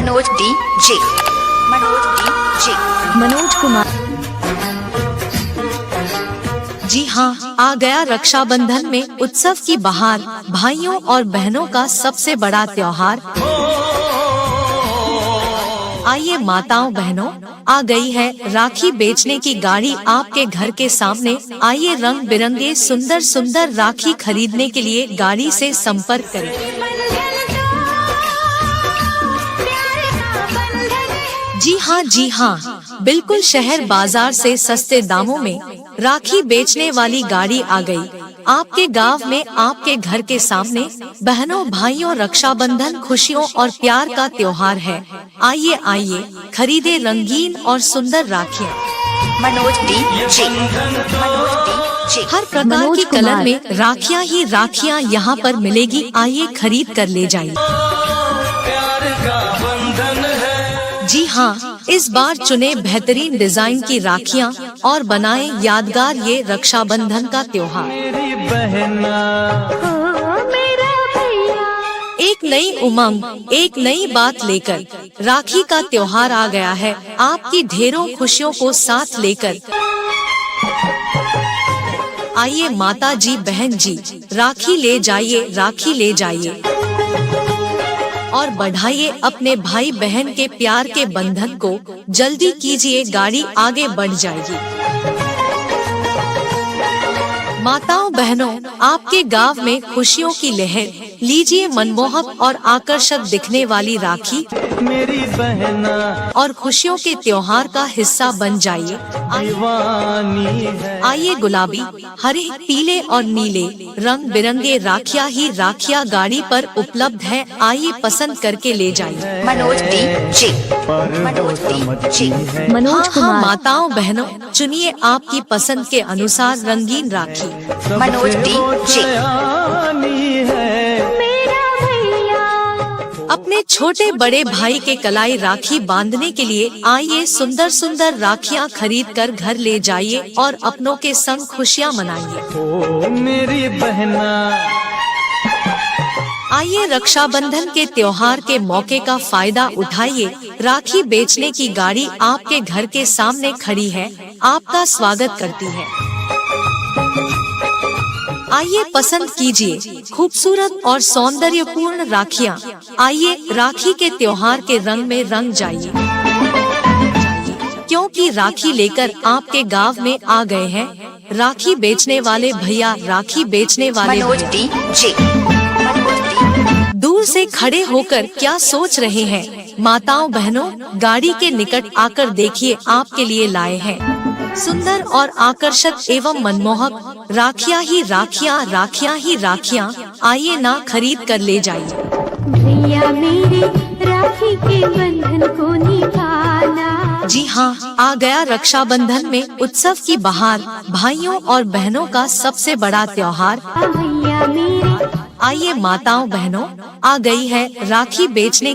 Manoj D J, Manoj Kumar. जी हाँ, आ गया रक्षाबंधन में उत्सव की बहार, भाइयों और बहनों का सबसे बड़ा त्योहार। आइए माताओं बहनों, आ गई है राखी बेचने की गाड़ी आपके घर के सामने। आइए रंग बिरंगे सुंदर सुंदर राखी खरीदने के लिए गाड़ी से संपर्क करें। जी हाँ, बिल्कुल शहर बाजार से सस्ते दामों में राखी बेचने वाली गाड़ी आ गई आपके गांव में, आपके घर के सामने। बहनों भाइयों, रक्षाबंधन खुशियों और प्यार का त्योहार है। आइए आइए खरीदे रंगीन और सुंदर राखियाँ। मनोज डी जे, हर प्रकार की कलर में राखियाँ ही राखियाँ यहाँ पर मिलेगी। आइए खरीद कर ले जाइए। जी हाँ, इस बार चुने बेहतरीन डिजाइन की राखियाँ और बनाएं यादगार ये रक्षाबंधन का त्योहार। एक नई उमंग, एक नई बात लेकर राखी का त्योहार आ गया है, आपकी ढेरों खुशियों को साथ लेकर। आइए माता जी बहन जी, राखी ले जाइए, राखी ले जाइए और बढ़ाइए अपने भाई बहन के प्यार के बंधन को। जल्दी कीजिए, गाड़ी आगे बढ़ जाएगी। माताओं बहनों, आपके गांव में खुशियों की लहर, लीजिए मनमोहक और आकर्षक दिखने वाली राखी मेरी बहना और खुशियों के त्योहार का हिस्सा बन जाइए। आइए गुलाबी, हरे, पीले और नीले रंग बिरंगे राखियाँ ही राखियाँ गाड़ी पर उपलब्ध है। आइए पसंद करके ले जाइए। Manoj D J, Manoj Kumar. माताओं बहनों, चुनिए आपकी पसंद के अनुसार रंगीन राखी। मनोज डी जे। अपने छोटे बड़े भाई के कलाई राखी बांधने के लिए आइए सुंदर सुंदर राखियाँ खरीद कर घर ले जाइए और अपनों के संग खुशियाँ मनाइए। ओ मेरी बहना, आइए रक्षाबंधन के त्योहार के मौके का फायदा उठाइए। राखी बेचने की गाड़ी आपके घर के सामने खड़ी है, आपका स्वागत करती है। आइए पसंद कीजिए खूबसूरत और सौंदर्यपूर्ण राखियाँ। आइए राखी के त्योहार के रंग में रंग जाइए, क्योंकि राखी लेकर आपके गांव में आ गए हैं राखी बेचने वाले भैया, राखी बेचने वाले मनोज डी जे। दूर से खड़े होकर क्या सोच रहे हैं? माताओं बहनों, गाड़ी के निकट आकर देखिए, आपके लिए लाए हैं सुंदर और आकर्षक एवं मनमोहक राखियाँ ही राखियाँ, राखियाँ ही राखियाँ। आइए ना खरीद कर ले जाइए। भैया मेरे राखी के बंधन को निभाना। जी हाँ, आ गया रक्षाबंधन में उत्सव की बहार, भाइयों और बहनों का सबसे बड़ा त्योहार। भैया मेरे, आइए माताओं बहनों, आ गई है राखी बेचने